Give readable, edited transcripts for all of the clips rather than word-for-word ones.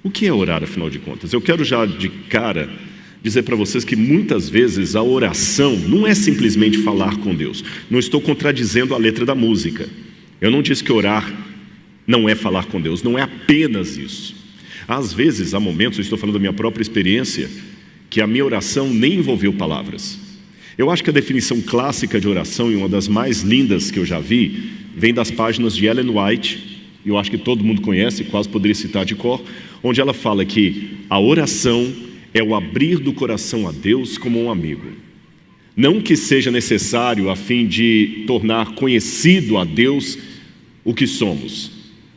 O que é orar, afinal de contas? Eu quero já de cara dizer para vocês que muitas vezes a oração não é simplesmente falar com Deus. Não estou contradizendo a letra da música. Eu não disse que orar não é falar com Deus, não é apenas isso. Às vezes, há momentos, eu estou falando da minha própria experiência, que a minha oração nem envolveu palavras. Eu acho que a definição clássica de oração, e uma das mais lindas que eu já vi, vem das páginas de Ellen White, eu acho que todo mundo conhece, quase poderia citar de cor, onde ela fala que a oração é o abrir do coração a Deus como um amigo. Não que seja necessário a fim de tornar conhecido a Deus o que somos,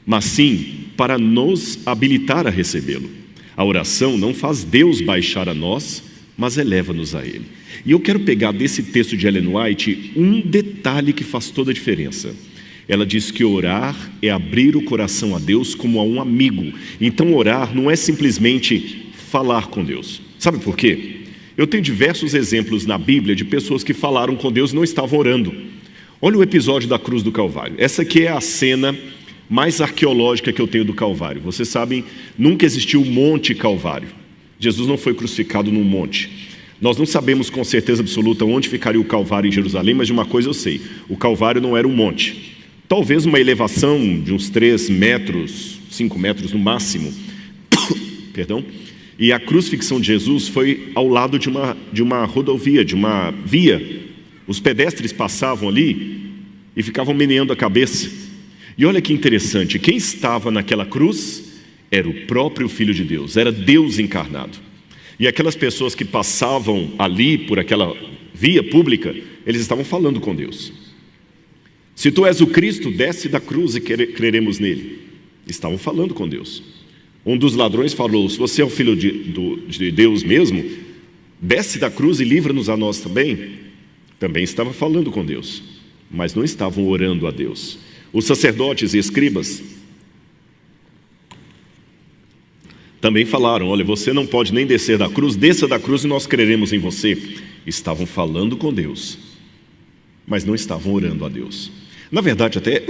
mas sim para nos habilitar a recebê-lo. A oração não faz Deus baixar a nós, mas eleva-nos a Ele. E eu quero pegar desse texto de Ellen White um detalhe que faz toda a diferença. Ela diz que orar é abrir o coração a Deus como a um amigo. Então orar não é simplesmente falar com Deus. Sabe por quê? Eu tenho diversos exemplos na Bíblia de pessoas que falaram com Deus e não estavam orando. Olha o episódio da cruz do Calvário. Essa aqui é a cena mais arqueológica que eu tenho do Calvário. Vocês sabem, nunca existiu o Monte Calvário. Jesus não foi crucificado num monte. Nós não sabemos com certeza absoluta onde ficaria o Calvário em Jerusalém, mas de uma coisa eu sei: o Calvário não era um monte. Talvez uma elevação de uns 3 metros, 5 metros no máximo. Perdão. E a crucifixão de Jesus foi ao lado de uma rodovia, de uma via. Os pedestres passavam ali e ficavam meneando a cabeça. E olha que interessante, quem estava naquela cruz era o próprio Filho de Deus, era Deus encarnado. E aquelas pessoas que passavam ali por aquela via pública, eles estavam falando com Deus. Se tu és o Cristo, desce da cruz e creremos nele. Estavam falando com Deus. Um dos ladrões falou: se você é o Filho de Deus mesmo, desce da cruz e livra-nos a nós também. Também estava falando com Deus, mas não estavam orando a Deus. Os sacerdotes e escribas também falaram: olha, você não pode nem descer da cruz, desça da cruz e nós creremos em você. Estavam falando com Deus, mas não estavam orando a Deus. Na verdade, até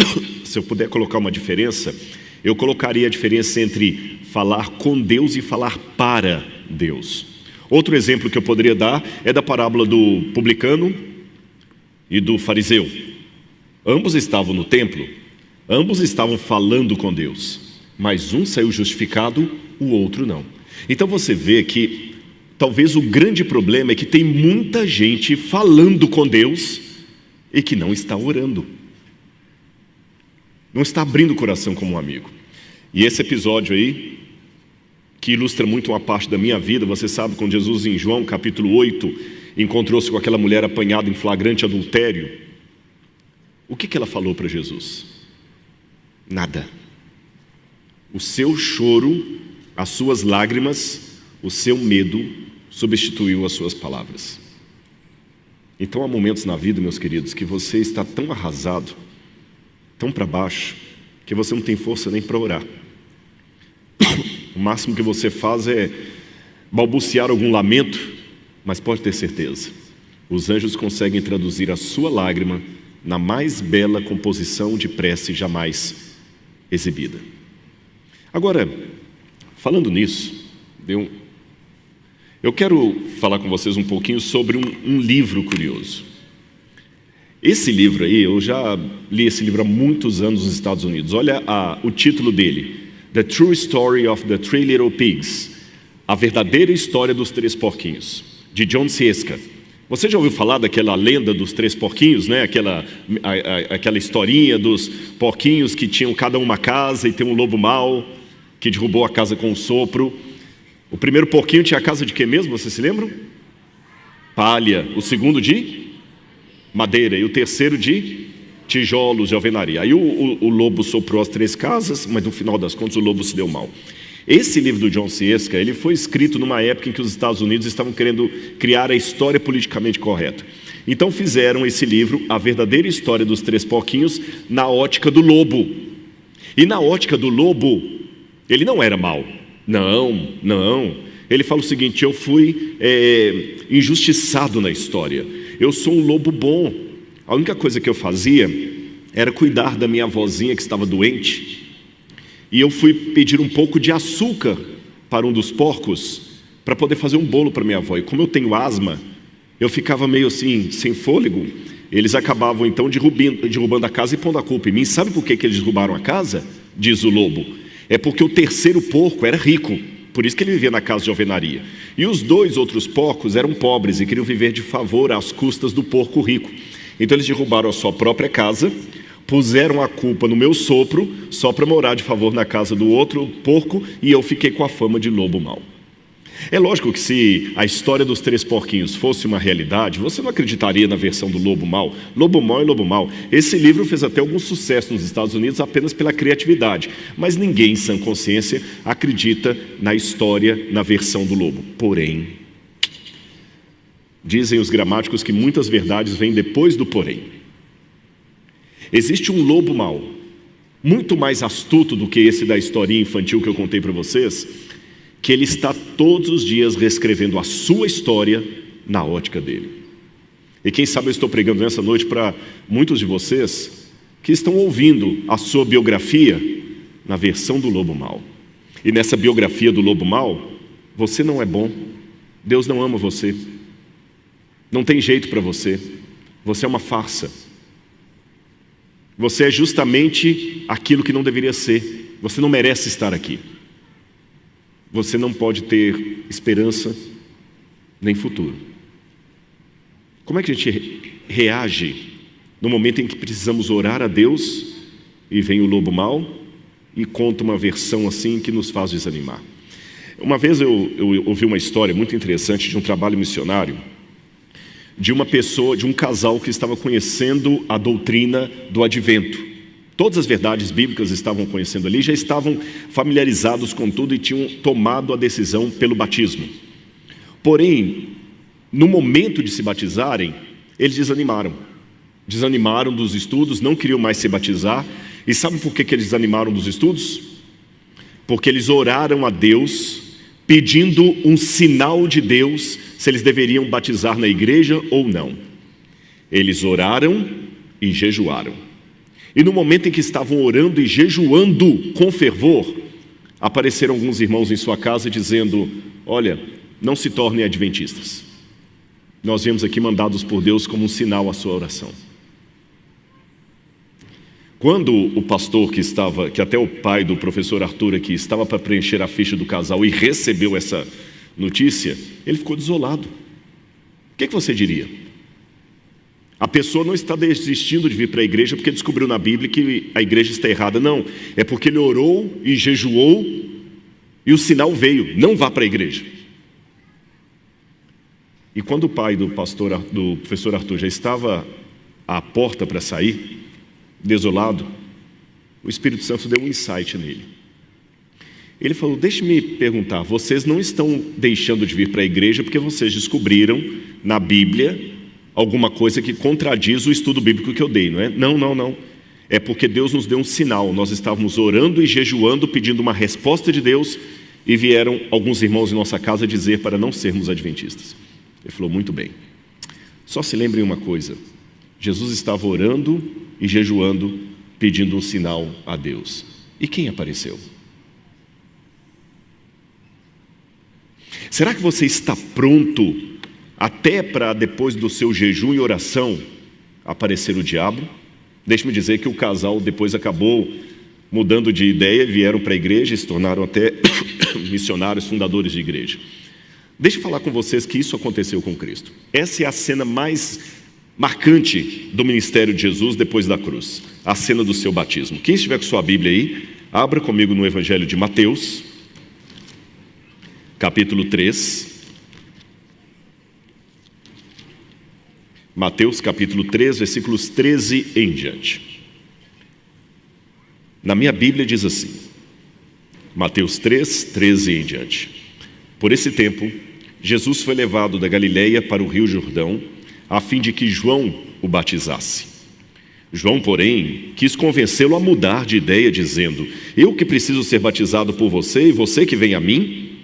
se eu puder colocar uma diferença, eu colocaria a diferença entre falar com Deus e falar para Deus. Outro exemplo que eu poderia dar é da parábola do publicano e do fariseu. Ambos estavam no templo, ambos estavam falando com Deus, mas um saiu justificado, o outro não. Então você vê que talvez o grande problema é que tem muita gente falando com Deus e que não está orando, não está abrindo o coração como um amigo. E esse episódio aí, que ilustra muito uma parte da minha vida, você sabe, quando Jesus em João capítulo 8 encontrou-se com aquela mulher apanhada em flagrante adultério, o que ela falou para Jesus? Nada. O seu choro, as suas lágrimas, o seu medo substituiu as suas palavras. Então há momentos na vida, meus queridos, que você está tão arrasado, tão para baixo, que você não tem força nem para orar. O máximo que você faz é balbuciar algum lamento, mas pode ter certeza, os anjos conseguem traduzir a sua lágrima na mais bela composição de prece jamais exibida. Agora, falando nisso, eu quero falar com vocês um pouquinho sobre um livro curioso. Esse livro aí, eu já li esse livro há muitos anos nos Estados Unidos. Olha o título dele: The True Story of the Three Little Pigs, A Verdadeira História dos Três Porquinhos, de John Sieska. Você já ouviu falar daquela lenda dos três porquinhos, né? Aquela historinha dos porquinhos que tinham cada uma casa e tem um lobo mau que derrubou a casa com um sopro. O primeiro porquinho tinha a casa de quê mesmo? Vocês se lembram? Palha. O segundo de madeira e o terceiro de tijolos de alvenaria. Aí o lobo soprou as 3 casas, mas no final das contas o lobo se deu mal. Esse livro do John Sieska, ele foi escrito numa época em que os Estados Unidos estavam querendo criar a história politicamente correta. Então fizeram esse livro, A Verdadeira História dos Três Porquinhos, na ótica do lobo. E na ótica do lobo, ele não era mau. Não. Ele fala o seguinte: eu fui injustiçado na história. Eu sou um lobo bom. A única coisa que eu fazia era cuidar da minha avózinha que estava doente. E eu fui pedir um pouco de açúcar para um dos porcos para poder fazer um bolo para minha avó. E como eu tenho asma, eu ficava meio assim, sem fôlego. Eles acabavam então derrubando a casa e pondo a culpa em mim. Sabe por que eles derrubaram a casa? Diz o lobo. É porque o terceiro porco era rico, por isso que ele vivia na casa de alvenaria. E os 2 outros porcos eram pobres e queriam viver de favor às custas do porco rico. Então eles derrubaram a sua própria casa, puseram a culpa no meu sopro, só para morar de favor na casa do outro porco, e eu fiquei com a fama de lobo mau. É lógico que se a história dos 3 porquinhos fosse uma realidade, você não acreditaria na versão do lobo mau. Lobo mau é lobo mau. Esse livro fez até algum sucesso nos Estados Unidos apenas pela criatividade, mas ninguém em sã consciência acredita na história, na versão do lobo. Porém, dizem os gramáticos que muitas verdades vêm depois do porém. Existe um lobo mau, muito mais astuto do que esse da historinha infantil que eu contei para vocês, que ele está todos os dias reescrevendo a sua história na ótica dele. E quem sabe eu estou pregando nessa noite para muitos de vocês que estão ouvindo a sua biografia na versão do lobo mau. E nessa biografia do lobo mau, você não é bom, Deus não ama você, não tem jeito para você, você é uma farsa. Você é justamente aquilo que não deveria ser, você não merece estar aqui. Você não pode ter esperança nem futuro. Como é que a gente reage no momento em que precisamos orar a Deus e vem o lobo mau e conta uma versão assim que nos faz desanimar? Uma vez eu ouvi uma história muito interessante de um trabalho missionário, de uma pessoa, de um casal que estava conhecendo a doutrina do advento. Todas as verdades bíblicas estavam conhecendo ali, já estavam familiarizados com tudo e tinham tomado a decisão pelo batismo. Porém, no momento de se batizarem, eles desanimaram dos estudos, não queriam mais se batizar. E sabe por que eles desanimaram dos estudos? Porque eles oraram a Deus, pedindo um sinal de Deus, se eles deveriam batizar na igreja ou não. Eles oraram e jejuaram. E no momento em que estavam orando e jejuando com fervor, apareceram alguns irmãos em sua casa dizendo: olha, não se tornem adventistas. Nós viemos aqui mandados por Deus como um sinal à sua oração. Quando o pastor que até o pai do professor Arthur aqui, estava para preencher a ficha do casal e recebeu essa notícia, ele ficou desolado. O que você diria? A pessoa não está desistindo de vir para a igreja porque descobriu na Bíblia que a igreja está errada. Não, é porque ele orou e jejuou e o sinal veio: não vá para a igreja. E quando o pai do professor Arthur já estava à porta para sair, desolado, o Espírito Santo deu um insight nele. Ele falou: deixe-me perguntar, vocês não estão deixando de vir para a igreja porque vocês descobriram na Bíblia alguma coisa que contradiz o estudo bíblico que eu dei, não é? Não. É porque Deus nos deu um sinal. Nós estávamos orando e jejuando, pedindo uma resposta de Deus, e vieram alguns irmãos em nossa casa dizer para não sermos adventistas. Ele falou: muito bem. Só se lembrem uma coisa: Jesus estava orando e jejuando, pedindo um sinal a Deus. E quem apareceu? Será que você está pronto até para depois do seu jejum e oração aparecer o diabo? Deixe-me dizer que o casal depois acabou mudando de ideia, vieram para a igreja e se tornaram até missionários, fundadores de igreja. Deixa eu falar com vocês que isso aconteceu com Cristo. Essa é a cena mais marcante do ministério de Jesus depois da cruz, a cena do seu batismo. Quem estiver com sua Bíblia aí, abra comigo no Evangelho de Mateus, capítulo 3. Mateus capítulo 3, versículos 13 em diante. Na minha Bíblia diz assim, Mateus 3, 13 em diante: por esse tempo, Jesus foi levado da Galileia para o rio Jordão, a fim de que João o batizasse. João, porém, quis convencê-lo a mudar de ideia, dizendo: eu que preciso ser batizado por você, e você que vem a mim?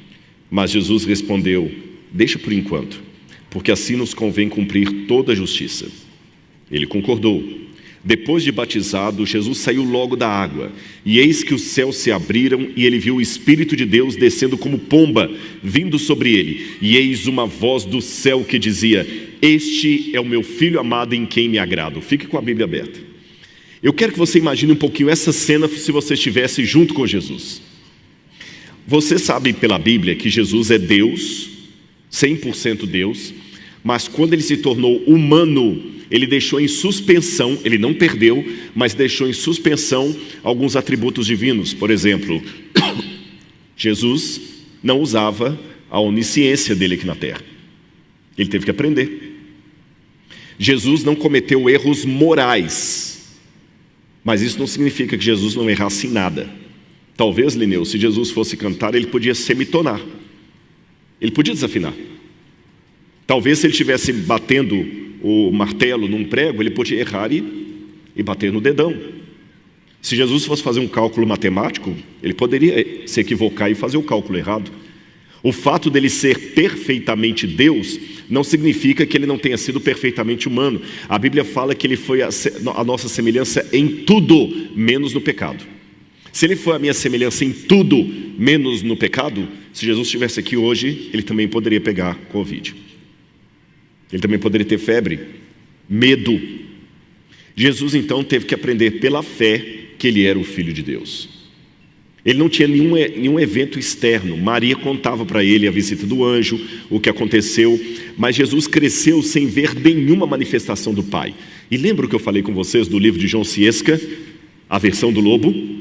Mas Jesus respondeu: deixa por enquanto, porque assim nos convém cumprir toda a justiça. Ele concordou. Depois de batizado, Jesus saiu logo da água, e eis que os céus se abriram, e ele viu o Espírito de Deus descendo como pomba, vindo sobre ele. E eis uma voz do céu que dizia: este é o meu Filho amado em quem me agrado. Fique com a Bíblia aberta. Eu quero que você imagine um pouquinho essa cena se você estivesse junto com Jesus. Você sabe pela Bíblia que Jesus é Deus, 100% Deus, mas quando ele se tornou humano, ele deixou em suspensão, ele não perdeu, mas deixou em suspensão alguns atributos divinos. Por exemplo, Jesus não usava a onisciência dele aqui na terra. Ele teve que aprender. Jesus não cometeu erros morais, mas isso não significa que Jesus não errasse em nada. Talvez, Lineu, se Jesus fosse cantar, ele podia semitonar. Ele podia desafinar. Talvez se ele estivesse batendo o martelo num prego, ele podia errar e bater no dedão. Se Jesus fosse fazer um cálculo matemático, ele poderia se equivocar e fazer o cálculo errado. O fato dele ser perfeitamente Deus não significa que ele não tenha sido perfeitamente humano. A Bíblia fala que ele foi a nossa semelhança em tudo, menos no pecado. Se ele foi a minha semelhança em tudo, menos no pecado, se Jesus estivesse aqui hoje, ele também poderia pegar Covid. Ele também poderia ter febre, medo. Jesus então teve que aprender pela fé que ele era o Filho de Deus. Ele não tinha nenhum evento externo. Maria contava para ele a visita do anjo, o que aconteceu, mas Jesus cresceu sem ver nenhuma manifestação do Pai. E lembra o que eu falei com vocês do livro de João Ciesca, a versão do lobo?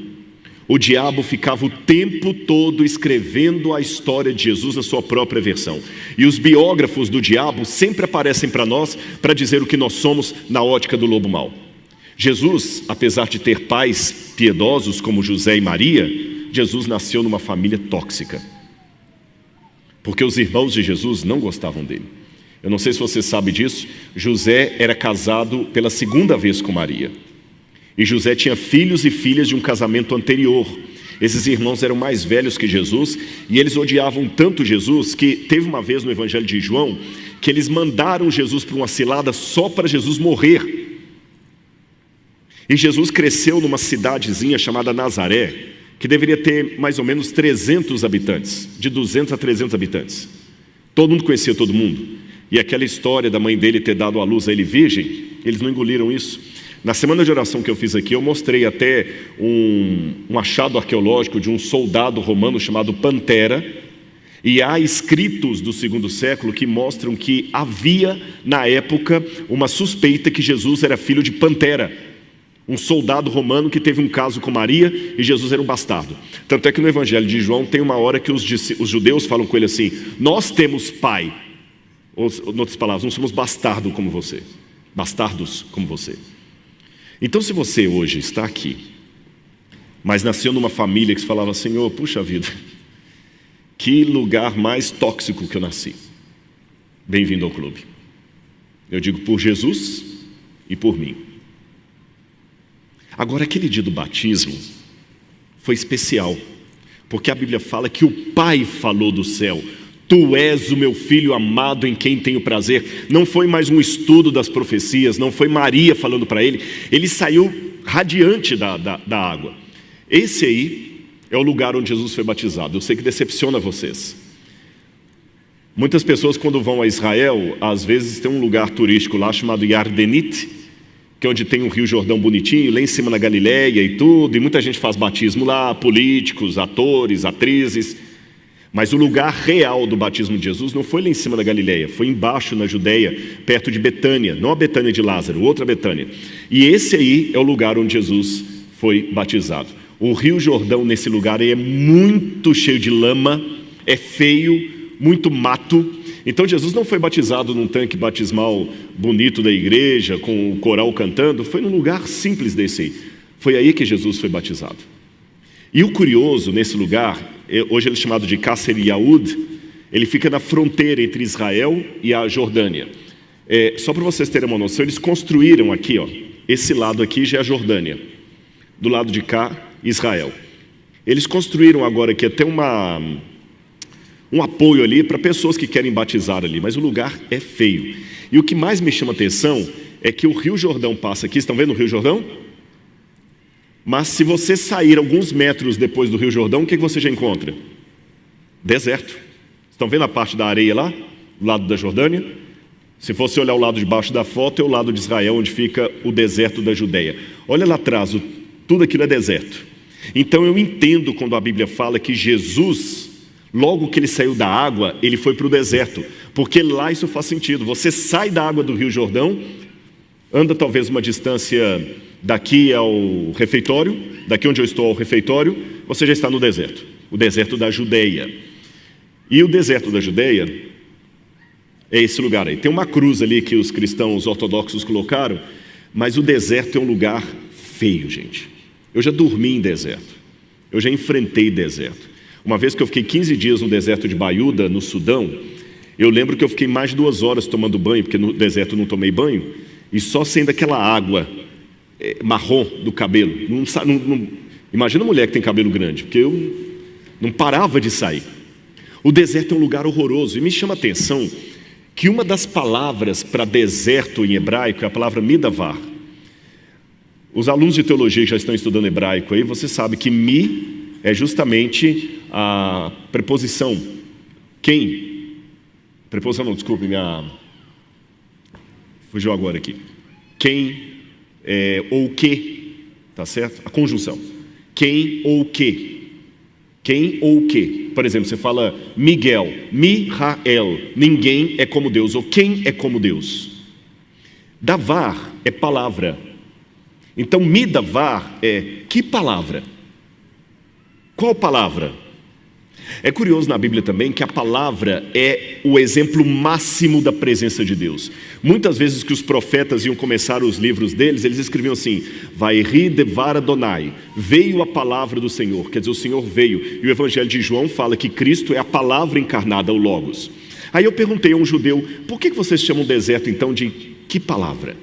O diabo ficava o tempo todo escrevendo a história de Jesus na sua própria versão. E os biógrafos do diabo sempre aparecem para nós para dizer o que nós somos na ótica do lobo mau. Jesus, apesar de ter pais piedosos como José e Maria, Jesus nasceu numa família tóxica. Porque os irmãos de Jesus não gostavam dele. Eu não sei se você sabe disso, José era casado pela segunda vez com Maria. E José tinha filhos e filhas de um casamento anterior. Esses irmãos eram mais velhos que Jesus e eles odiavam tanto Jesus que teve uma vez no Evangelho de João que eles mandaram Jesus para uma cilada só para Jesus morrer. E Jesus cresceu numa cidadezinha chamada Nazaré, que deveria ter mais ou menos 300 habitantes, de 200 a 300 habitantes. Todo mundo conhecia todo mundo. E aquela história da mãe dele ter dado à luz a ele virgem, eles não engoliram isso. Na semana de oração que eu fiz aqui, eu mostrei até um achado arqueológico de um soldado romano chamado Pantera, e há escritos do segundo século que mostram que havia, na época, uma suspeita que Jesus era filho de Pantera, um soldado romano que teve um caso com Maria e Jesus era um bastardo. Tanto é que no Evangelho de João tem uma hora que os judeus falam com ele assim: nós temos pai. Ou, em outras palavras, não somos bastardos como você. Então, se você hoje está aqui, mas nasceu numa família que falava: Senhor, puxa vida, que lugar mais tóxico que eu nasci. Bem-vindo ao clube. Eu digo por Jesus e por mim. Agora, aquele dia do batismo foi especial, porque a Bíblia fala que o Pai falou do céu: Tu és o meu Filho amado em quem tenho prazer. Não foi mais um estudo das profecias, não foi Maria falando para ele. Ele saiu radiante da água. Esse aí é o lugar onde Jesus foi batizado. Eu sei que decepciona vocês. Muitas pessoas, quando vão a Israel, às vezes tem um lugar turístico lá chamado Yardenit, que é onde tem um Rio Jordão bonitinho, lá em cima na Galileia e tudo, e muita gente faz batismo lá, políticos, atores, atrizes. Mas o lugar real do batismo de Jesus não foi lá em cima da Galileia, foi embaixo na Judeia, perto de Betânia, não a Betânia de Lázaro, outra Betânia. E esse aí é o lugar onde Jesus foi batizado. O Rio Jordão nesse lugar aí é muito cheio de lama, é feio, muito mato. Então Jesus não foi batizado num tanque batismal bonito da igreja, com o coral cantando, foi num lugar simples desse aí. Foi aí que Jesus foi batizado. E o curioso nesse lugar, hoje ele é chamado de Qasr Yaud, ele fica na fronteira entre Israel e a Jordânia. Só para vocês terem uma noção, eles construíram aqui, ó, esse lado aqui já é a Jordânia, do lado de cá, Israel. Eles construíram agora aqui até um apoio ali para pessoas que querem batizar ali, mas o lugar é feio. E o que mais me chama atenção é que o Rio Jordão passa aqui. Estão vendo o Rio Jordão? Mas se você sair alguns metros depois do Rio Jordão, o que você já encontra? Deserto. Estão vendo a parte da areia lá, do lado da Jordânia? Se você olhar o lado de baixo da foto, é o lado de Israel, onde fica o deserto da Judeia. Olha lá atrás, tudo aquilo é deserto. Então eu entendo quando a Bíblia fala que Jesus, logo que ele saiu da água, ele foi para o deserto, porque lá isso faz sentido. Você sai da água do Rio Jordão, anda talvez uma distância daqui ao refeitório, daqui onde eu estou ao refeitório, você já está no deserto, o deserto da Judeia. E o deserto da Judeia é esse lugar aí. Tem uma cruz ali que os cristãos ortodoxos colocaram, mas o deserto é um lugar feio, gente. Eu já dormi em deserto, eu já enfrentei deserto. Uma vez que eu fiquei 15 dias no deserto de Baiuda, no Sudão, eu lembro que eu fiquei mais de 2 horas tomando banho, porque no deserto eu não tomei banho, e só saindo aquela água marrom do cabelo. Imagina a mulher que tem cabelo grande, porque eu não parava de sair. O deserto é um lugar horroroso, e me chama a atenção que uma das palavras para deserto em hebraico é a palavra midavar. Os alunos de teologia que já estão estudando hebraico aí, você sabe que mi é justamente a preposição quem. Preposição não, desculpe, fugiu agora aqui. Quem ou que, tá certo? A conjunção. Quem ou que. Quem ou que. Por exemplo, você fala Miguel, Mihael, ninguém é como Deus, ou quem é como Deus. Davar é palavra. Então, midavar é que palavra? Qual palavra? É curioso na Bíblia também que a palavra é o exemplo máximo da presença de Deus. Muitas vezes que os profetas iam começar os livros deles, eles escreviam assim: Vairi devar Adonai, veio a palavra do Senhor, quer dizer, o Senhor veio. E o Evangelho de João fala que Cristo é a palavra encarnada, o Logos. Aí eu perguntei a um judeu: por que vocês chamam o deserto então de que palavra?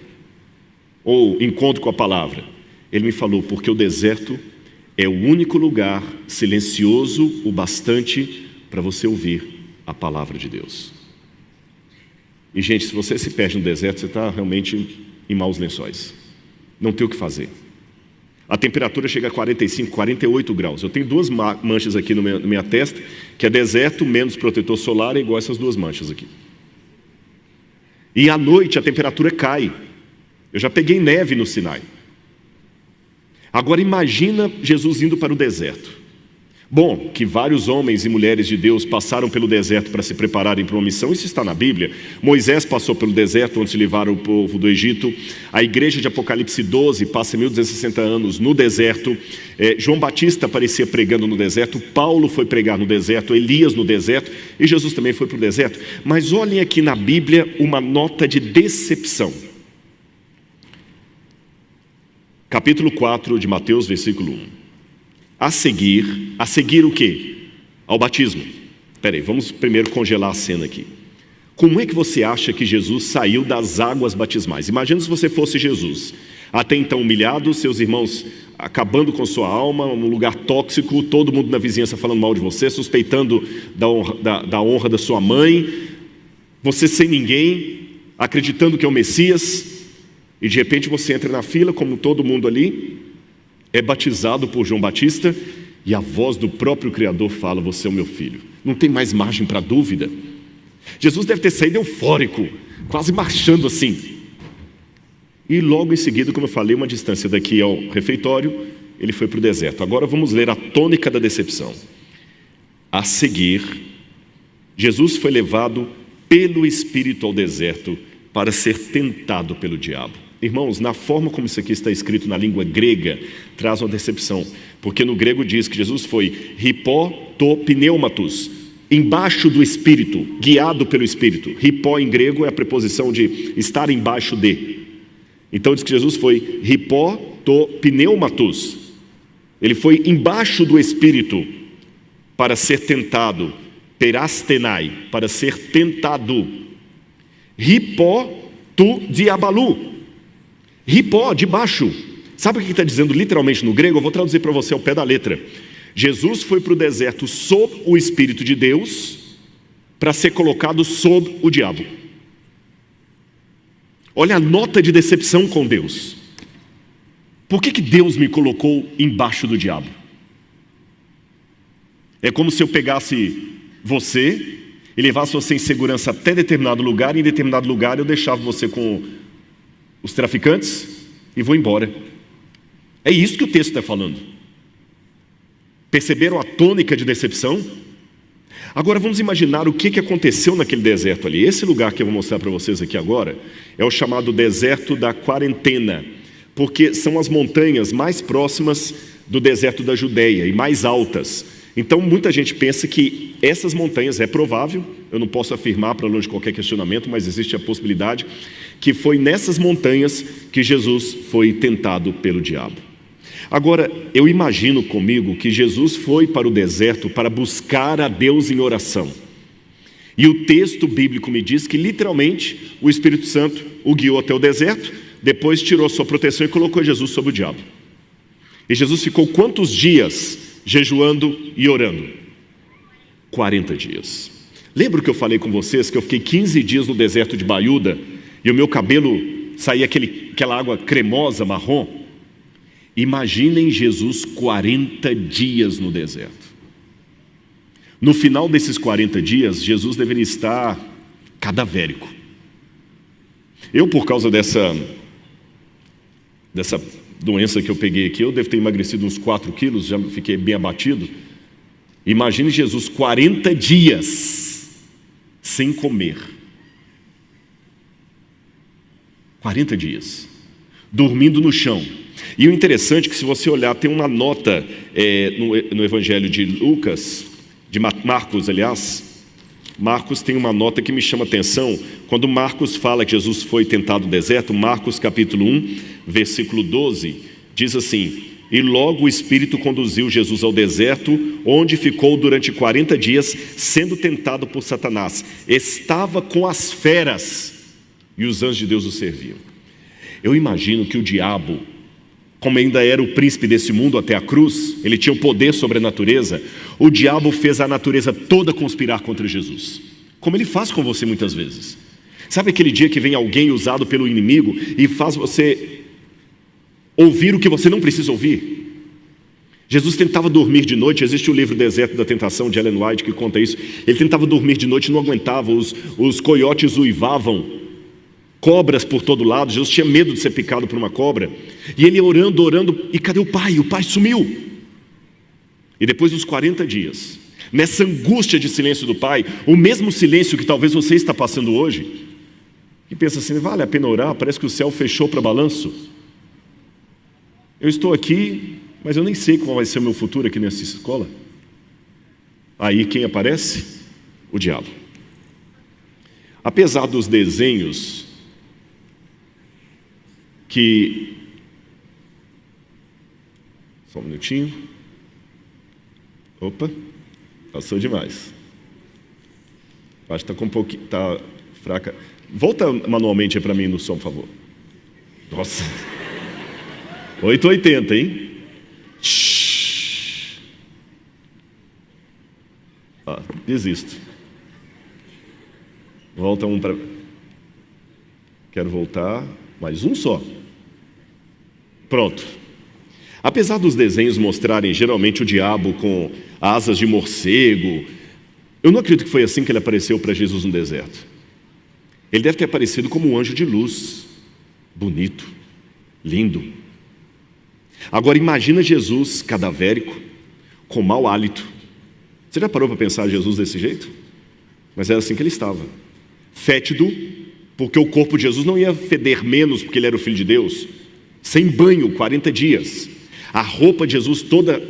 Ou encontro com a palavra? Ele me falou: porque o deserto é o único lugar silencioso o bastante para você ouvir a palavra de Deus. E gente, se você se perde no deserto, você está realmente em maus lençóis. Não tem o que fazer. A temperatura chega a 45, 48 graus. Eu tenho 2 manchas aqui na minha testa, que é deserto menos protetor solar, é igual essas 2 manchas aqui. E à noite a temperatura cai. Eu já peguei neve no Sinai. Agora imagina Jesus indo para o deserto. Bom, que vários homens e mulheres de Deus passaram pelo deserto para se prepararem para uma missão, isso está na Bíblia. Moisés passou pelo deserto onde se livraram o povo do Egito. A igreja de Apocalipse 12 passa 1260 anos no deserto. João Batista aparecia pregando no deserto, Paulo foi pregar no deserto, Elias no deserto, e Jesus também foi para o deserto. Mas olhem aqui na Bíblia uma nota de decepção. Capítulo 4 de Mateus, versículo 1. A seguir o quê? Ao batismo. Espera aí, vamos primeiro congelar a cena aqui. Como é que você acha que Jesus saiu das águas batismais? Imagina se você fosse Jesus, até então humilhado, seus irmãos acabando com sua alma, um lugar tóxico, todo mundo na vizinhança falando mal de você, suspeitando da honra da sua mãe, você sem ninguém, acreditando que é o Messias. E de repente você entra na fila, como todo mundo ali, é batizado por João Batista, e a voz do próprio Criador fala: você é o meu filho. Não tem mais margem para dúvida. Jesus deve ter saído eufórico, quase marchando assim. E logo em seguida, como eu falei, uma distância daqui ao refeitório, ele foi para o deserto. Agora vamos ler a tônica da decepção. A seguir, Jesus foi levado pelo Espírito ao deserto para ser tentado pelo diabo. Irmãos, na forma como isso aqui está escrito na língua grega, traz uma decepção, porque no grego diz que Jesus foi hipó to pneumatos, embaixo do Espírito, guiado pelo Espírito. Hipó em grego é a preposição de estar embaixo de. Então diz que Jesus foi hipó to pneumatos, ele foi embaixo do Espírito para ser tentado, perastenai, para ser tentado. Hipó tu diabalu, hipó, de baixo. Sabe o que está dizendo literalmente no grego? Eu vou traduzir para você ao pé da letra. Jesus foi para o deserto sob o Espírito de Deus para ser colocado sob o diabo. Olha a nota de decepção com Deus. Por que Deus me colocou embaixo do diabo? É como se eu pegasse você e levasse você em segurança até determinado lugar, e em determinado lugar eu deixava você com os traficantes e vou embora. É isso que o texto está falando. Perceberam a tônica de decepção? Agora vamos imaginar o que aconteceu naquele deserto ali. Esse lugar que eu vou mostrar para vocês aqui agora é o chamado deserto da quarentena, porque são as montanhas mais próximas do deserto da Judeia e mais altas. Então muita gente pensa que essas montanhas, é provável, eu não posso afirmar para longe de qualquer questionamento, mas existe a possibilidade que foi nessas montanhas que Jesus foi tentado pelo diabo. Agora, eu imagino comigo que Jesus foi para o deserto para buscar a Deus em oração. E o texto bíblico me diz que literalmente o Espírito Santo o guiou até o deserto, depois tirou sua proteção e colocou Jesus sobre o diabo. E Jesus ficou quantos dias jejuando e orando? 40 dias. Lembra que eu falei com vocês que eu fiquei 15 dias no deserto de Baiuda e o meu cabelo saía aquela água cremosa, marrom? Imaginem Jesus 40 dias no deserto. No final desses 40 dias, Jesus deveria estar cadavérico. Eu, por causa dessa doença que eu peguei aqui, eu devo ter emagrecido uns 4 quilos, já fiquei bem abatido. Imagine Jesus 40 dias sem comer. 40 dias. Dormindo no chão. E o interessante é que, se você olhar, tem uma nota no Evangelho de Lucas, de Marcos, aliás. Marcos tem uma nota que me chama a atenção. Quando Marcos fala que Jesus foi tentado no deserto, Marcos capítulo 1, versículo 12, diz assim: e logo o Espírito conduziu Jesus ao deserto, onde ficou durante 40 dias, sendo tentado por Satanás. Estava com as feras, e os anjos de Deus o serviam. Eu imagino que o diabo, como ainda era o príncipe desse mundo até a cruz, ele tinha o poder sobre a natureza, o diabo fez a natureza toda conspirar contra Jesus, como ele faz com você muitas vezes. Sabe aquele dia que vem alguém usado pelo inimigo e faz você ouvir o que você não precisa ouvir? Jesus tentava dormir de noite. Existe o livro Deserto da Tentação, de Ellen White, que conta isso. Ele tentava dormir de noite e não aguentava, os coiotes uivavam, cobras por todo lado. Jesus tinha medo de ser picado por uma cobra, e ele orando, e cadê o pai? O pai sumiu. E depois dos 40 dias, nessa angústia de silêncio do pai, o mesmo silêncio que talvez você está passando hoje, e pensa assim: vale a pena orar? Parece que o céu fechou para balanço. Eu estou aqui, mas eu nem sei qual vai ser o meu futuro aqui nessa escola. Aí quem aparece? O diabo. Apesar dos desenhos que... Só um minutinho. Opa, passou demais. Acho que está com um pouquinho... Está fraca. Volta manualmente para mim no som, por favor. Nossa. 880, hein? Shhh. Desisto. Volta um para... Quero voltar. Mais um só. Pronto. Apesar dos desenhos mostrarem geralmente o diabo com asas de morcego, eu não acredito que foi assim que ele apareceu para Jesus no deserto. Ele deve ter aparecido como um anjo de luz, bonito, lindo. Agora imagina Jesus cadavérico, com mau hálito. Você já parou para pensar Jesus desse jeito? Mas era assim que ele estava. Fétido, porque o corpo de Jesus não ia feder menos porque ele era o Filho de Deus. Sem banho, 40 dias. A roupa de Jesus toda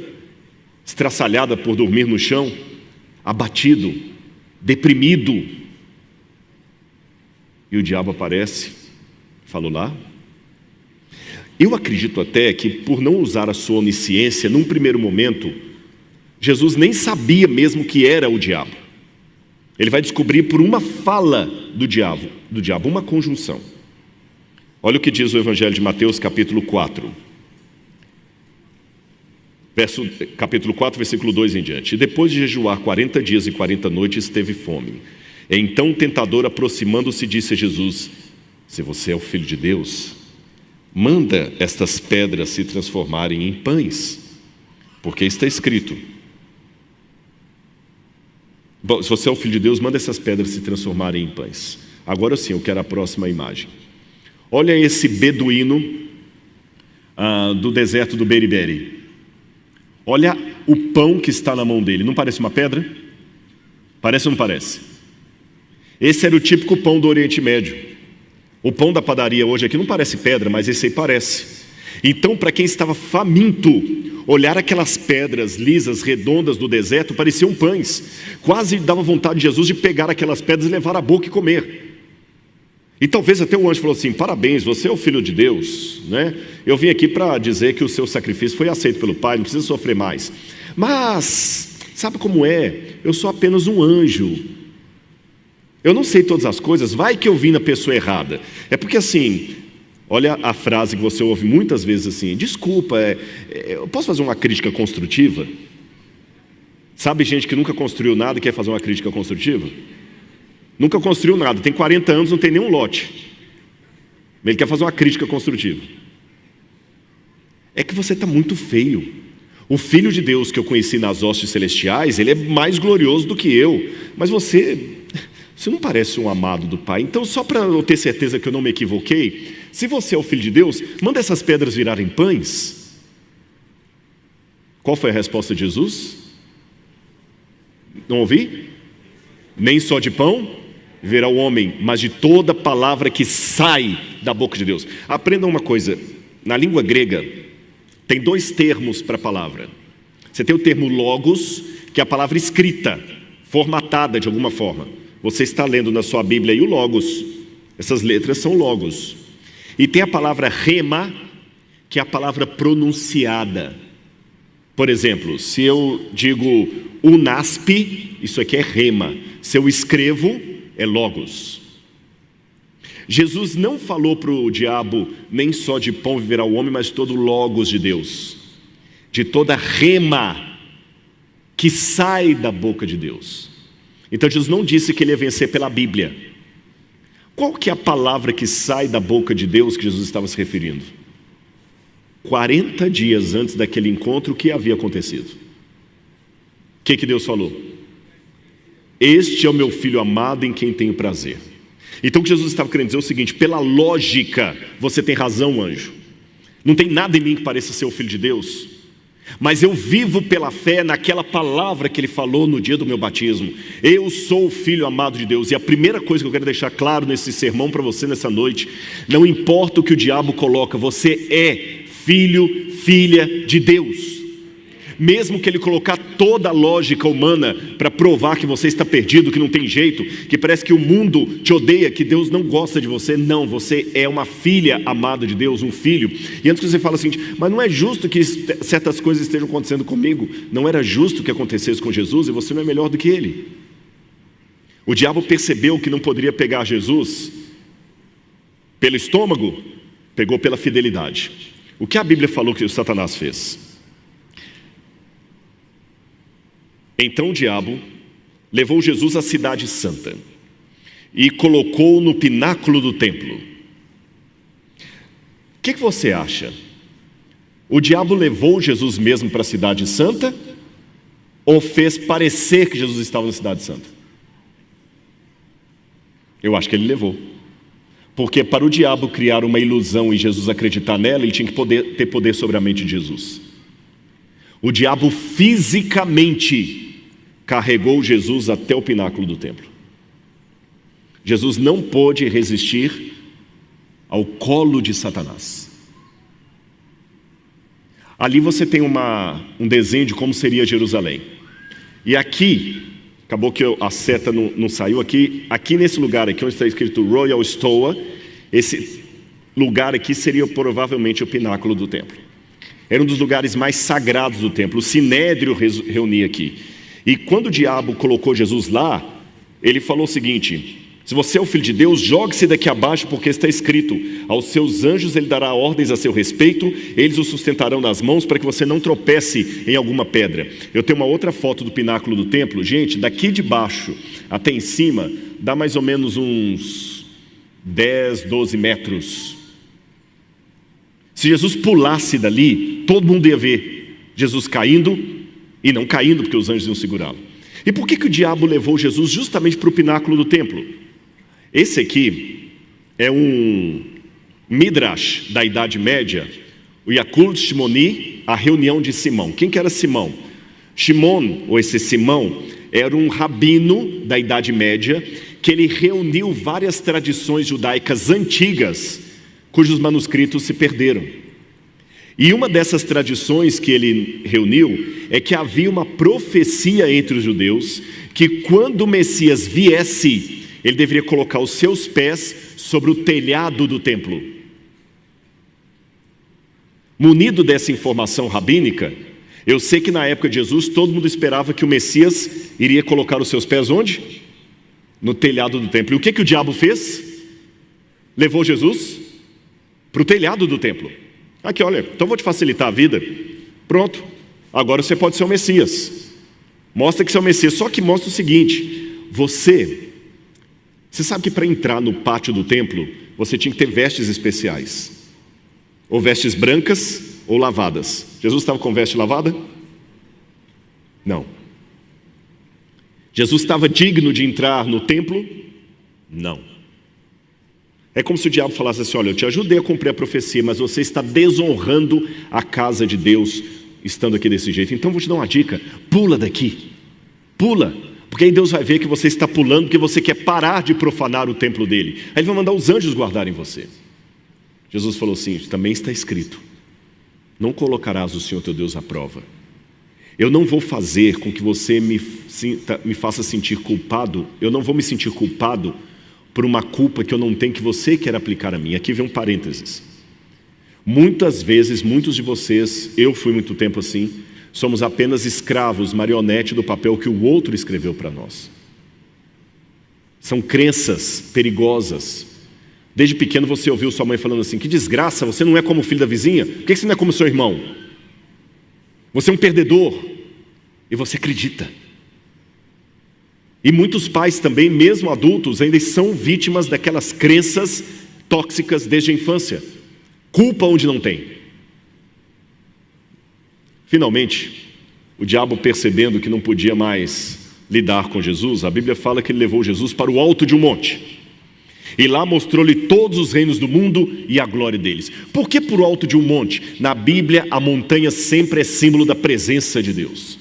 estraçalhada por dormir no chão, abatido, deprimido. E o diabo aparece, falou lá. Eu acredito até que, por não usar a sua onisciência, num primeiro momento, Jesus nem sabia mesmo que era o diabo. Ele vai descobrir por uma fala do diabo, uma conjunção. Olha o que diz o Evangelho de Mateus, capítulo 4. Capítulo 4, versículo 2 em diante. E depois de jejuar 40 dias e 40 noites, teve fome. Então o tentador, aproximando-se, disse a Jesus: se você é o Filho de Deus, manda estas pedras se transformarem em pães, porque está escrito. Bom, se você é o Filho de Deus, manda essas pedras se transformarem em pães. Agora sim, eu quero a próxima imagem. Olha esse beduíno do deserto do Beriberi. Olha o pão que está na mão dele. Não parece uma pedra? Parece ou não parece? Esse era o típico pão do Oriente Médio. O pão da padaria hoje aqui não parece pedra, mas esse aí parece. Então, para quem estava faminto, olhar aquelas pedras lisas, redondas do deserto, pareciam pães. Quase dava vontade de Jesus de pegar aquelas pedras e levar à boca e comer. E talvez até o anjo falou assim: parabéns, você é o Filho de Deus, né? Eu vim aqui para dizer que o seu sacrifício foi aceito pelo Pai, não precisa sofrer mais. Mas, sabe como é? Eu sou apenas um anjo. Eu não sei todas as coisas, vai que eu vim na pessoa errada. É porque assim, olha a frase que você ouve muitas vezes assim: desculpa, eu posso fazer uma crítica construtiva? Sabe gente que nunca construiu nada e quer fazer uma crítica construtiva? Nunca construiu nada, tem 40 anos, não tem nenhum lote. Ele quer fazer uma crítica construtiva. É que você está muito feio. O Filho de Deus que eu conheci nas hostes celestiais, ele é mais glorioso do que eu. Mas você não parece um amado do Pai. Então, só para eu ter certeza que eu não me equivoquei, se você é o Filho de Deus, manda essas pedras virarem pães. Qual foi a resposta de Jesus? Não ouvi? Nem só de pão verá o homem, mas de toda palavra que sai da boca de Deus. Aprendam uma coisa: na língua grega tem dois termos para a palavra. Você tem o termo logos, que é a palavra escrita, formatada de alguma forma. Você está lendo na sua Bíblia aí o logos, essas letras são logos. E tem a palavra rema, que é a palavra pronunciada. Por exemplo, se eu digo unasp, isso aqui é rema. Se eu escrevo, é logos. Jesus não falou para o diabo: nem só de pão viverá o homem, mas de todo logos de Deus, de toda rema que sai da boca de Deus. Então Jesus não disse que ele ia vencer pela Bíblia. Qual que é a palavra que sai da boca de Deus que Jesus estava se referindo? 40 dias antes daquele encontro, o que havia acontecido? O que Deus falou? Este é o meu filho amado em quem tenho prazer. Então o que Jesus estava querendo dizer é o seguinte: pela lógica, você tem razão, anjo. Não tem nada em mim que pareça ser o Filho de Deus, mas eu vivo pela fé naquela palavra que ele falou no dia do meu batismo. Eu sou o Filho amado de Deus. E a primeira coisa que eu quero deixar claro nesse sermão para você nessa noite: não importa o que o diabo coloca, você é filho, filha de Deus. Mesmo que ele colocar toda a lógica humana para provar que você está perdido, que não tem jeito, que parece que o mundo te odeia, que Deus não gosta de você. Não, você é uma filha amada de Deus, um filho. E antes que você fale assim: mas não é justo que certas coisas estejam acontecendo comigo. Não era justo que acontecesse com Jesus, e você não é melhor do que ele. O diabo percebeu que não poderia pegar Jesus pelo estômago, pegou pela fidelidade. O que a Bíblia falou que o Satanás fez? Então o diabo levou Jesus à cidade santa e colocou no pináculo do templo. O que você acha? O diabo levou Jesus mesmo para a cidade santa, ou fez parecer que Jesus estava na cidade santa? Eu acho que ele levou. Porque para o diabo criar uma ilusão e Jesus acreditar nela, ele tinha que ter poder sobre a mente de Jesus. O diabo fisicamente carregou Jesus até o pináculo do templo. Jesus não pôde resistir ao colo de Satanás. Ali você tem um desenho de como seria Jerusalém. E aqui, acabou que a seta não saiu aqui nesse lugar aqui onde está escrito Royal Stoa, esse lugar aqui seria provavelmente o pináculo do templo. Era um dos lugares mais sagrados do templo. O Sinédrio reunia aqui. E quando o diabo colocou Jesus lá, ele falou o seguinte: se você é o Filho de Deus, jogue-se daqui abaixo, porque está escrito: aos seus anjos ele dará ordens a seu respeito, eles o sustentarão nas mãos para que você não tropece em alguma pedra. Eu tenho uma outra foto do pináculo do templo. Gente, daqui de baixo até em cima dá mais ou menos uns 10, 12 metros. Se Jesus pulasse dali, todo mundo ia ver Jesus caindo e não caindo, porque os anjos iam segurá-lo. E por que o diabo levou Jesus justamente para o pináculo do templo? Esse aqui é um Midrash da Idade Média, o Yakul Shimoni, a reunião de Simão. Quem que era Simão? Shimon, ou esse Simão, era um rabino da Idade Média, que ele reuniu várias tradições judaicas antigas, cujos manuscritos se perderam. E uma dessas tradições que ele reuniu é que havia uma profecia entre os judeus, que quando o Messias viesse, ele deveria colocar os seus pés sobre o telhado do templo. Munido dessa informação rabínica, eu sei que na época de Jesus, todo mundo esperava que o Messias iria colocar os seus pés onde? No telhado do templo. E o que o diabo fez? Levou Jesus para o telhado do templo. Aqui, olha, então vou te facilitar a vida. Pronto, agora você pode ser o Messias. Mostra que você é o Messias, só que mostra o seguinte: você sabe que para entrar no pátio do templo, você tinha que ter vestes especiais. Ou vestes brancas ou lavadas. Jesus estava com veste lavada? Não. Jesus estava digno de entrar no templo? Não. É como se o diabo falasse assim: olha, eu te ajudei a cumprir a profecia, mas você está desonrando a casa de Deus estando aqui desse jeito. Então vou te dar uma dica: pula daqui, pula, porque aí Deus vai ver que você está pulando porque você quer parar de profanar o templo dele. Aí ele vai mandar os anjos guardarem você. Jesus falou assim: também está escrito, não colocarás o Senhor teu Deus à prova. Eu não vou fazer com que você me faça sentir culpado. Eu não vou me sentir culpado por uma culpa que eu não tenho, que você quer aplicar a mim. Aqui vem um parênteses. Muitas vezes, muitos de vocês, eu fui muito tempo assim, somos apenas escravos, marionete do papel que o outro escreveu para nós. São crenças perigosas. Desde pequeno você ouviu sua mãe falando assim: que desgraça, você não é como o filho da vizinha? Por que você não é como seu irmão? Você é um perdedor. E você acredita. E muitos pais também, mesmo adultos, ainda são vítimas daquelas crenças tóxicas desde a infância. Culpa onde não tem. Finalmente, o diabo, percebendo que não podia mais lidar com Jesus, a Bíblia fala que ele levou Jesus para o alto de um monte. E lá mostrou-lhe todos os reinos do mundo e a glória deles. Por que por alto de um monte? Na Bíblia, a montanha sempre é símbolo da presença de Deus.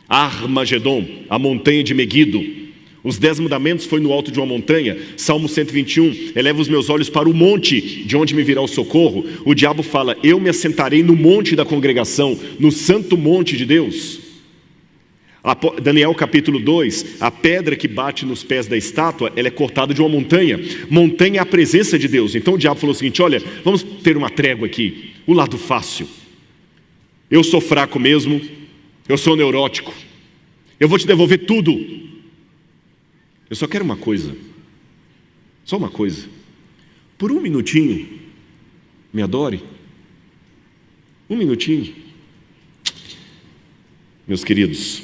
Armagedon, a montanha de Meguido. Os 10 mandamentos foi no alto de uma montanha. Salmo 121, eleva os meus olhos para o monte, de onde me virá o socorro. O diabo fala: eu me assentarei no monte da congregação, no santo monte de Deus. Daniel capítulo 2, a pedra que bate nos pés da estátua, ela é cortada de uma montanha. Montanha é a presença de Deus. Então o diabo falou o seguinte: olha, vamos ter uma trégua aqui. O lado fácil. Eu sou fraco mesmo, eu sou neurótico, eu vou te devolver tudo. Eu só quero uma coisa, só uma coisa. Por um minutinho, me adore. Um minutinho. Meus queridos,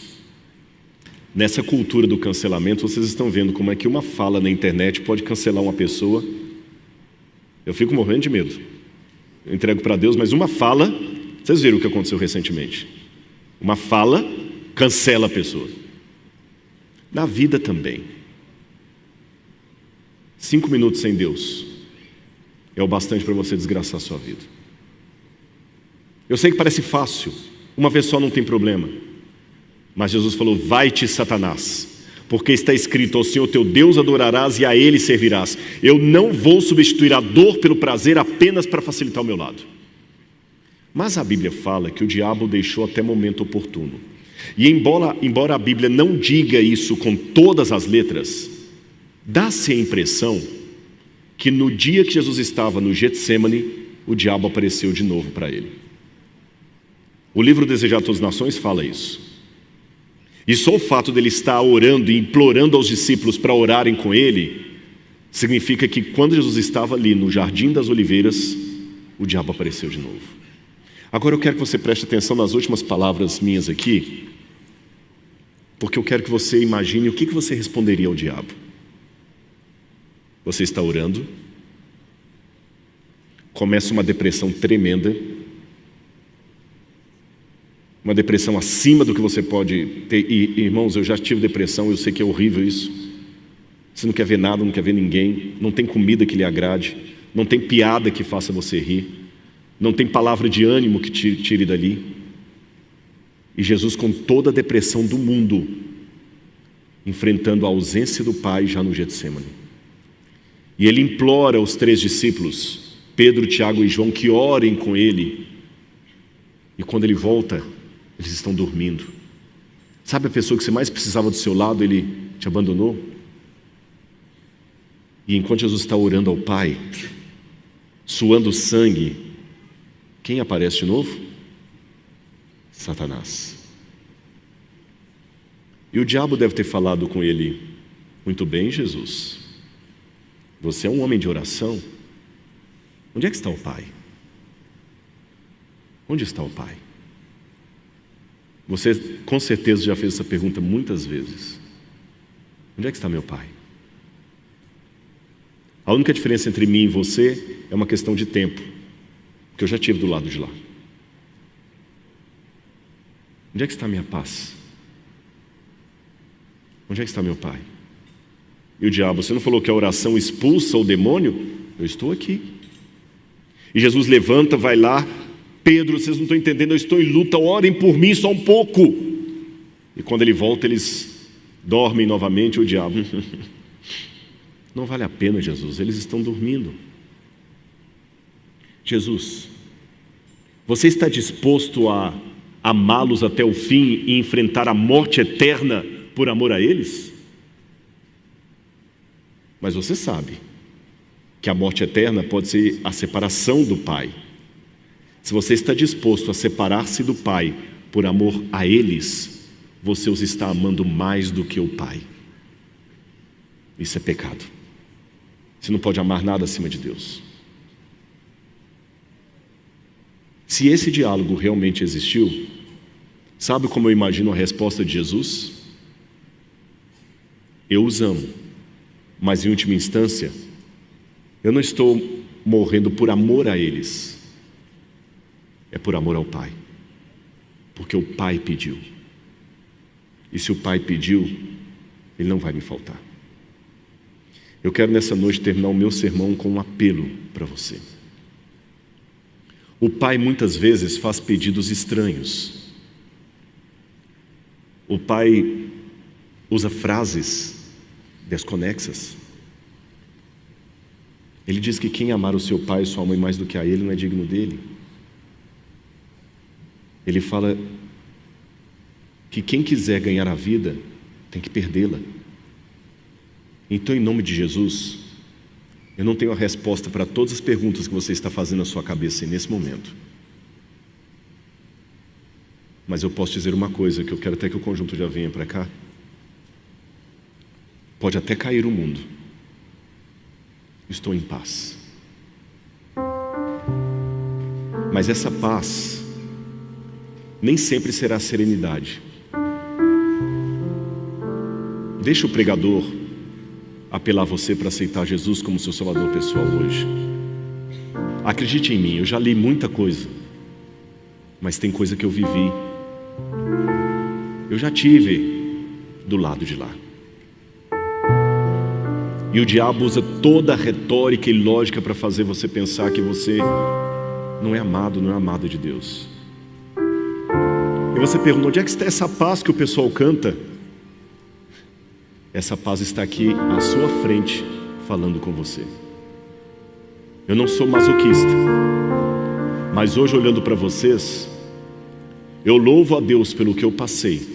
nessa cultura do cancelamento, vocês estão vendo como é que uma fala na internet pode cancelar uma pessoa. Eu fico morrendo de medo. Eu entrego para Deus, mas uma fala, vocês viram o que aconteceu recentemente. Uma fala cancela a pessoa. Na vida também. 5 minutos sem Deus é o bastante para você desgraçar a sua vida. Eu sei que parece fácil, uma vez só não tem problema. Mas Jesus falou: vai-te, Satanás, porque está escrito: ao Senhor teu Deus adorarás e a Ele servirás. Eu não vou substituir a dor pelo prazer apenas para facilitar o meu lado. Mas a Bíblia fala que o diabo deixou até momento oportuno. E embora a Bíblia não diga isso com todas as letras, dá-se a impressão que no dia que Jesus estava no Getsemane, o diabo apareceu de novo para ele. O livro Desejado a Todas as Nações fala isso. E só o fato dele estar orando e implorando aos discípulos para orarem com ele, significa que quando Jesus estava ali no Jardim das Oliveiras, o diabo apareceu de novo. Agora eu quero que você preste atenção nas últimas palavras minhas aqui, porque eu quero que você imagine o que você responderia ao diabo. Você está orando, começa uma depressão tremenda, uma depressão acima do que você pode ter. E, irmãos, eu já tive depressão, eu sei que é horrível isso. Você não quer ver nada, não quer ver ninguém, não tem comida que lhe agrade, não tem piada que faça você rir, não tem palavra de ânimo que te tire dali. E Jesus, com toda a depressão do mundo, enfrentando a ausência do Pai já no Getsemane. E ele implora aos 3 discípulos, Pedro, Tiago e João, que orem com ele. E quando ele volta, eles estão dormindo. Sabe a pessoa que você mais precisava do seu lado, ele te abandonou? E enquanto Jesus está orando ao Pai, suando sangue, quem aparece de novo? Satanás. E o diabo deve ter falado com ele: muito bem, Jesus, você é um homem de oração. Onde é que está o Pai? Onde está o Pai? Você com certeza já fez essa pergunta muitas vezes. Onde é que está meu Pai? A única diferença entre mim e você é uma questão de tempo, que eu já tive do lado de lá. Onde é que está a minha paz? Onde é que está meu Pai? E o diabo: você não falou que a oração expulsa o demônio? Eu estou aqui. E Jesus levanta, vai lá: Pedro, vocês não estão entendendo, eu estou em luta, orem por mim só um pouco. E quando ele volta, eles dormem novamente. O diabo: não vale a pena, Jesus, eles estão dormindo. Jesus, você está disposto a amá-los até o fim e enfrentar a morte eterna por amor a eles? Mas você sabe que a morte eterna pode ser a separação do Pai. Se você está disposto a separar-se do Pai por amor a eles, você os está amando mais do que o Pai. Isso é pecado. Você não pode amar nada acima de Deus. Se esse diálogo realmente existiu, sabe como eu imagino a resposta de Jesus? Eu os amo, mas em última instância, eu não estou morrendo por amor a eles, é por amor ao Pai, porque o Pai pediu. E se o Pai pediu, Ele não vai me faltar. Eu quero nessa noite terminar o meu sermão com um apelo para você. O Pai muitas vezes faz pedidos estranhos. O Pai usa frases desconexas. Ele diz que quem amar o seu pai e sua mãe mais do que a ele não é digno dele. Ele fala que quem quiser ganhar a vida tem que perdê-la. Então, em nome de Jesus, eu não tenho a resposta para todas as perguntas que você está fazendo na sua cabeça nesse momento. Mas eu posso dizer uma coisa, que eu quero até que o conjunto já venha para cá. Pode até cair o mundo. Estou em paz. Mas essa paz nem sempre será serenidade. Deixa o pregador apelar você para aceitar Jesus como seu salvador pessoal hoje. Acredite em mim, eu já li muita coisa, mas tem coisa que eu vivi. Eu já tive do lado de lá. E o diabo usa toda a retórica e lógica para fazer você pensar que você não é amado, não é amado de Deus. E você pergunta: onde é que está essa paz que o pessoal canta? Essa paz está aqui à sua frente, falando com você. Eu não sou masoquista, mas hoje, olhando para vocês, eu louvo a Deus pelo que eu passei,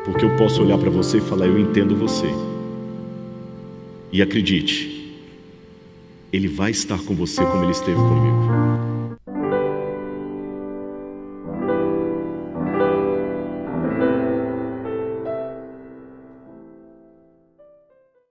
porque eu posso olhar para você e falar: eu entendo você. E acredite, Ele vai estar com você como Ele esteve comigo.